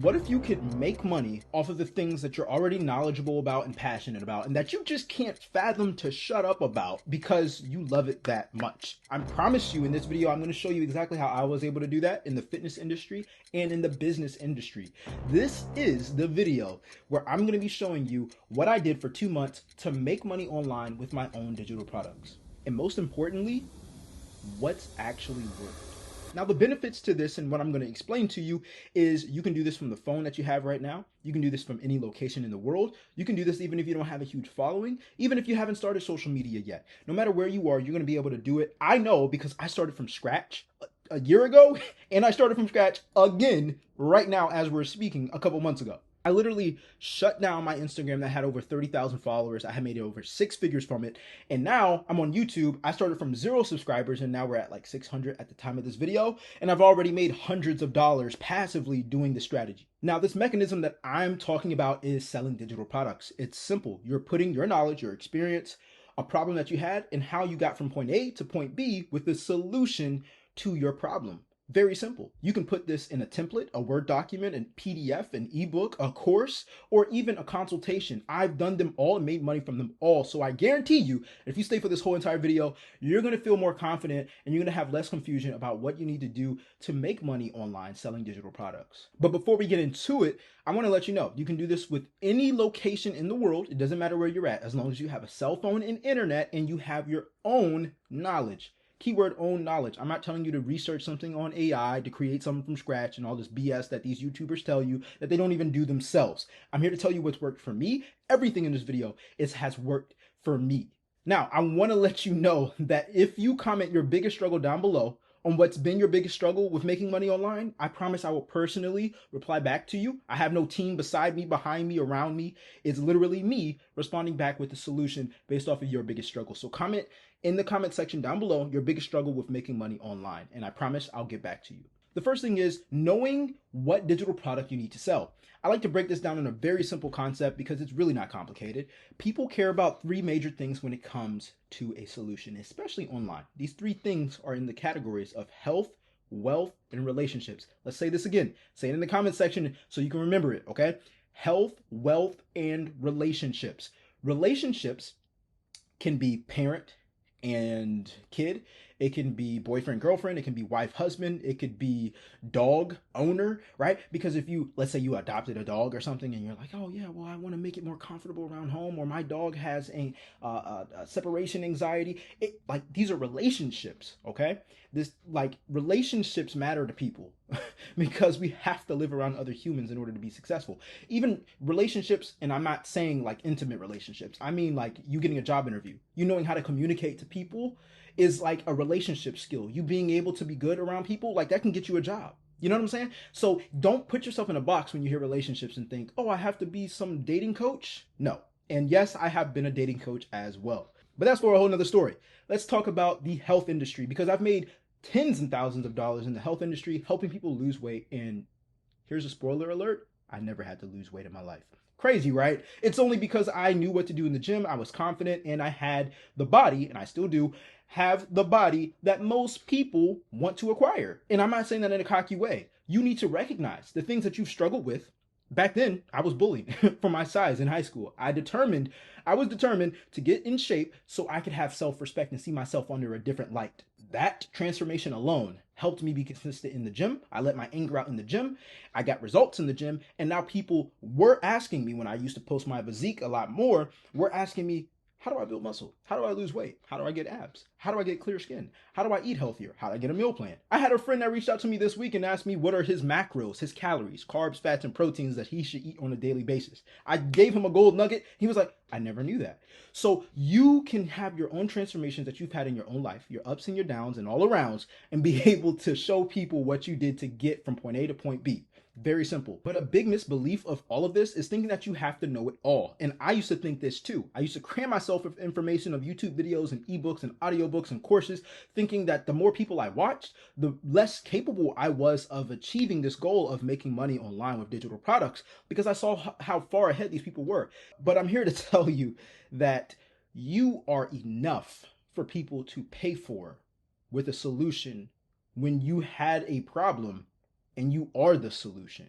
What if you could make money off of the things that you're already knowledgeable about and passionate about, and that you just can't fathom to shut up about because you love it that much? I promise you in this video, I'm going to show you exactly how I was able to do that in the fitness industry and in the business industry. This is the video where I'm going to be showing you what I did for 2 months to make money online with my own digital products. And most importantly, what's actually worked. Now, the benefits to this and what I'm going to explain to you is you can do this from the phone that you have right now. You can do this from any location in the world. You can do this even if you don't have a huge following, even if you haven't started social media yet. No matter where you are, you're going to be able to do it. I know because I started from scratch a year ago and I started from scratch again right now as we're speaking a couple months ago. I literally shut down my Instagram that had over 30,000 followers. I had made over 6 figures from it. And now I'm on YouTube. I started from 0 subscribers and now we're at like 600 at the time of this video. And I've already made hundreds of dollars passively doing this strategy. Now, this mechanism that I'm talking about is selling digital products. It's simple. You're putting your knowledge, your experience, a problem that you had, and how you got from point A to point B with the solution to your problem. Very simple. You can put this in a template, a Word document, a PDF, an ebook, a course, or even a consultation. I've done them all and made money from them all. So I guarantee you, if you stay for this whole entire video, you're going to feel more confident and you're going to have less confusion about what you need to do to make money online selling digital products. But before we get into it, I want to let you know, you can do this with any location in the world. It doesn't matter where you're at, as long as you have a cell phone and internet and you have your own knowledge. Keyword own knowledge. I'm not telling you to research something on AI to create something from scratch and all this BS that these YouTubers tell you that they don't even do themselves. I'm here to tell you what's worked for me. Everything in this video has worked for me. Now, I want to let you know that if you comment your biggest struggle down below on what's been your biggest struggle with making money online, I promise I will personally reply back to you. I have no team beside me, behind me, around me. It's literally me responding back with the solution based off of your biggest struggle. So comment in the comment section down below your biggest struggle with making money online, and I promise I'll get back to you. The first thing is knowing what digital product you need to sell. I like to break this down in a very simple concept because it's really not complicated. People care about 3 major things when it comes to a solution, especially online. These 3 things are in the categories of health, wealth, and relationships. Let's say this again. Say it in the comment section so you can remember it, okay? Health, wealth, and relationships. Relationships can be parent and kid. It can be boyfriend, girlfriend. It can be wife, husband. It could be dog owner, right? Because if you, let's say you adopted a dog or something and you're like, oh yeah, well, I want to make it more comfortable around home, or my dog has a separation anxiety. Like, these are relationships, okay? Relationships matter to people because we have to live around other humans in order to be successful. Even relationships, and I'm not saying like intimate relationships. I mean like you getting a job interview. You knowing how to communicate to people is like a relationship skill. You being able to be good around people, like that can get you a job. You know what I'm saying? So don't put yourself in a box when you hear relationships and think, oh, I have to be some dating coach. No. And yes, I have been a dating coach as well. But that's for a whole nother story. Let's talk about the health industry, because I've made tens and thousands of dollars in the health industry helping people lose weight. And here's a spoiler alert, I never had to lose weight in my life. Crazy, right? It's only because I knew what to do in the gym. I was confident and I had the body, and I still do have the body that most people want to acquire. And I'm not saying that in a cocky way. You need to recognize the things that you've struggled with. Back then, I was bullied for my size in high school. I was determined to get in shape so I could have self-respect and see myself under a different light. That transformation alone helped me be consistent in the gym. I let my anger out in the gym. I got results in the gym. And now people were asking me, when I used to post my physique a lot more, were asking me, how do I build muscle? How do I lose weight? How do I get abs? How do I get clear skin? How do I eat healthier? How do I get a meal plan? I had a friend that reached out to me this week and asked me what are his macros, his calories, carbs, fats, and proteins that he should eat on a daily basis. I gave him a gold nugget. He was like, I never knew that. So you can have your own transformations that you've had in your own life, your ups and your downs and all arounds, and be able to show people what you did to get from point A to point B. Very simple. But a big misbelief of all of this is thinking that you have to know it all. And I used to think this too. I used to cram myself with information of YouTube videos and ebooks and audiobooks and courses, thinking that the more people I watched, the less capable I was of achieving this goal of making money online with digital products, because I saw how far ahead these people were. But I'm here to tell you that you are enough for people to pay for with a solution when you had a problem and you are the solution.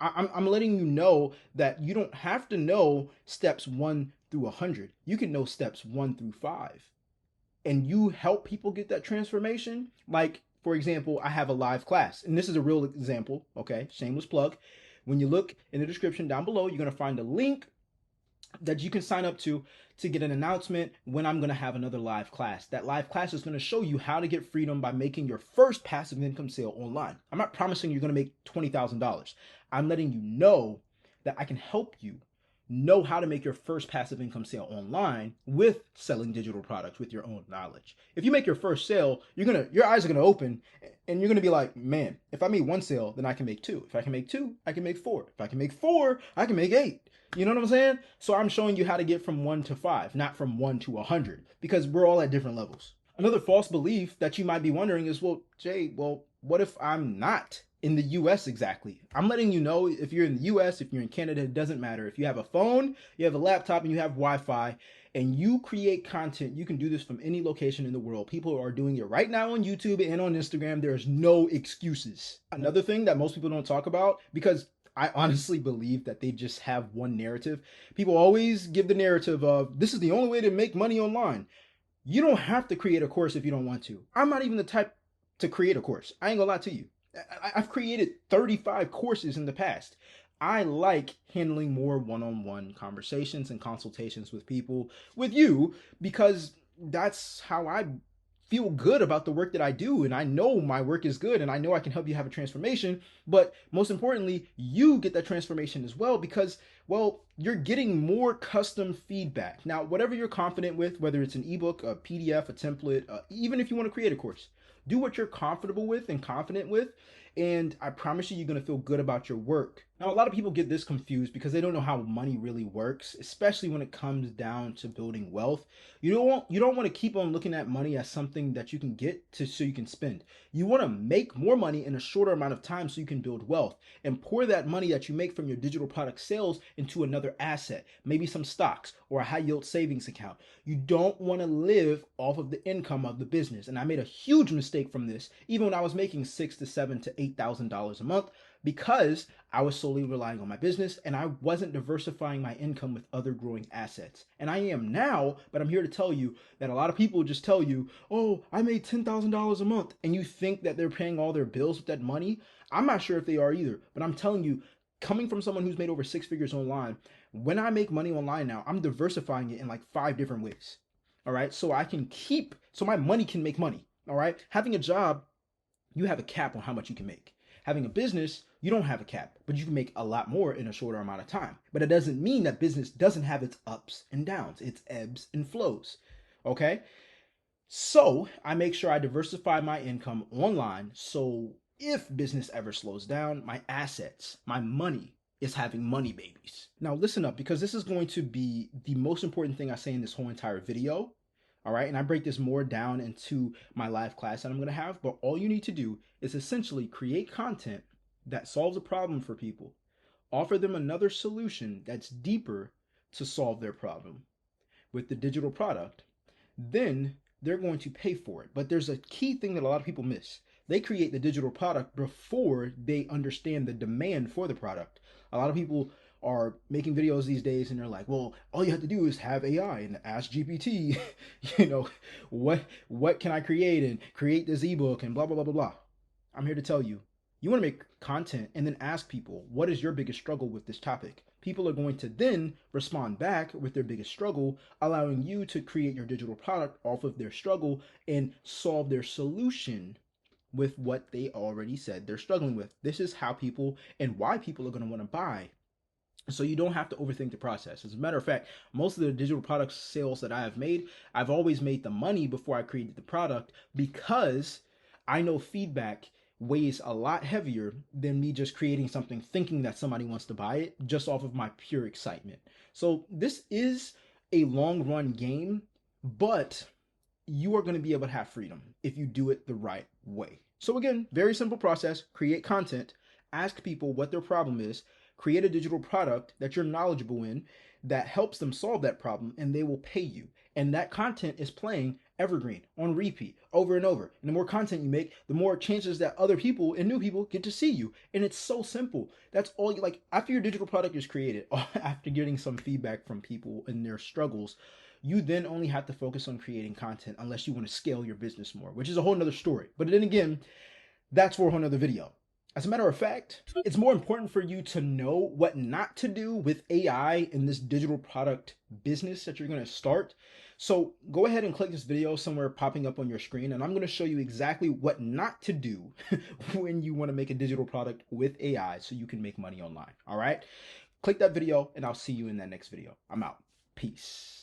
I'm letting you know that you don't have to know steps 1 through 100. You can know steps 1 through 5. And you help people get that transformation. Like, for example, I have a live class, and this is a real example, okay? Shameless plug. When you look in the description down below, you're going to find a link that you can sign up to get an announcement when I'm going to have another live class. That live class is going to show you how to get freedom by making your first passive income sale online. I'm not promising you're going to make $20,000. I'm letting you know that I can help you know how to make your first passive income sale online with selling digital products with your own knowledge. If you make your first sale, your eyes are going to open and you're going to be like, man, if I made one sale, then I can make two. If I can make two, I can make four. If I can make four, I can make 8. You know what I'm saying? So I'm showing you how to get from 1 to 5, not from 1 to 100, because we're all at different levels. Another false belief that you might be wondering is, well, Jay, what if I'm not in the US exactly? I'm letting you know, if you're in the US, if you're in Canada, it doesn't matter. If you have a phone, you have a laptop, and you have Wi-Fi, and you create content, you can do this from any location in the world. People are doing it right now on YouTube and on Instagram. There's no excuses. Another thing that most people don't talk about, because I honestly believe that they just have one narrative. People always give the narrative of, this is the only way to make money online. You don't have to create a course if you don't want to. I'm not even the type to create a course. I ain't gonna lie to you. I've created 35 courses in the past. I like handling more one-on-one conversations and consultations with people, with you, because that's how I feel good about the work that I do. And I know my work is good, and I know I can help you have a transformation. But most importantly, you get that transformation as well, because, well, you're getting more custom feedback. Now, whatever you're confident with, whether it's an ebook, a PDF, a template, even if you want to create a course, do what you're comfortable with and confident with, and I promise you, you're going to feel good about your work. Now, a lot of people get this confused because they don't know how money really works, especially when it comes down to building wealth. You don't want to keep on looking at money as something that you can get to so you can spend. You want to make more money in a shorter amount of time so you can build wealth and pour that money that you make from your digital product sales into another asset, maybe some stocks or a high yield savings account. You don't want to live off of the income of the business. And I made a huge mistake from this, even when I was making $6,000 to $7,000 to $8,000 a month, because I was solely relying on my business and I wasn't diversifying my income with other growing assets. And I am now, but I'm here to tell you that a lot of people just tell you, oh, I made $10,000 a month, and you think that they're paying all their bills with that money. I'm not sure if they are either, but I'm telling you, coming from someone who's made over 6 figures online, when I make money online now, I'm diversifying it in like 5 different ways. All right. So my money can make money. All right. Having a job, you have a cap on how much you can make. Having a business, you don't have a cap, but you can make a lot more in a shorter amount of time. But it doesn't mean that business doesn't have its ups and downs, its ebbs and flows. Okay. So I make sure I diversify my income online. So if business ever slows down, my assets, my money is having money babies. Now listen up, because this is going to be the most important thing I say in this whole entire video. All right. And I break this more down into my live class that I'm going to have. But all you need to do is essentially create content that solves a problem for people, offer them another solution that's deeper to solve their problem with the digital product. Then they're going to pay for it. But there's a key thing that a lot of people miss. They create the digital product before they understand the demand for the product. A lot of people are making videos these days and they're like, well, all you have to do is have AI and ask GPT, what can I create, and create this ebook and blah, blah, blah, blah, blah. I'm here to tell you, you want to make content and then ask people, what is your biggest struggle with this topic? People are going to then respond back with their biggest struggle, allowing you to create your digital product off of their struggle and solve their solution with what they already said they're struggling with. This is how people and why people are going to want to buy. So you don't have to overthink the process. As a matter of fact, most of the digital product sales that I have made, I've always made the money before I created the product, because I know feedback weighs a lot heavier than me just creating something thinking that somebody wants to buy it just off of my pure excitement. So this is a long run game, but you are going to be able to have freedom if you do it the right way. So again, very simple process: create content, ask people what their problem is, create a digital product that you're knowledgeable in that helps them solve that problem, and they will pay you. And that content is playing evergreen on repeat over and over. And the more content you make, the more chances that other people and new people get to see you. And it's so simple. That's all you like. After your digital product is created, after getting some feedback from people and their struggles, you then only have to focus on creating content unless you want to scale your business more, which is a whole nother story. But then again, that's for a whole nother video. As a matter of fact, it's more important for you to know what not to do with AI in this digital product business that you're going to start. So go ahead and click this video somewhere popping up on your screen, and I'm going to show you exactly what not to do when you want to make a digital product with AI so you can make money online. All right? Click that video, and I'll see you in that next video. I'm out. Peace.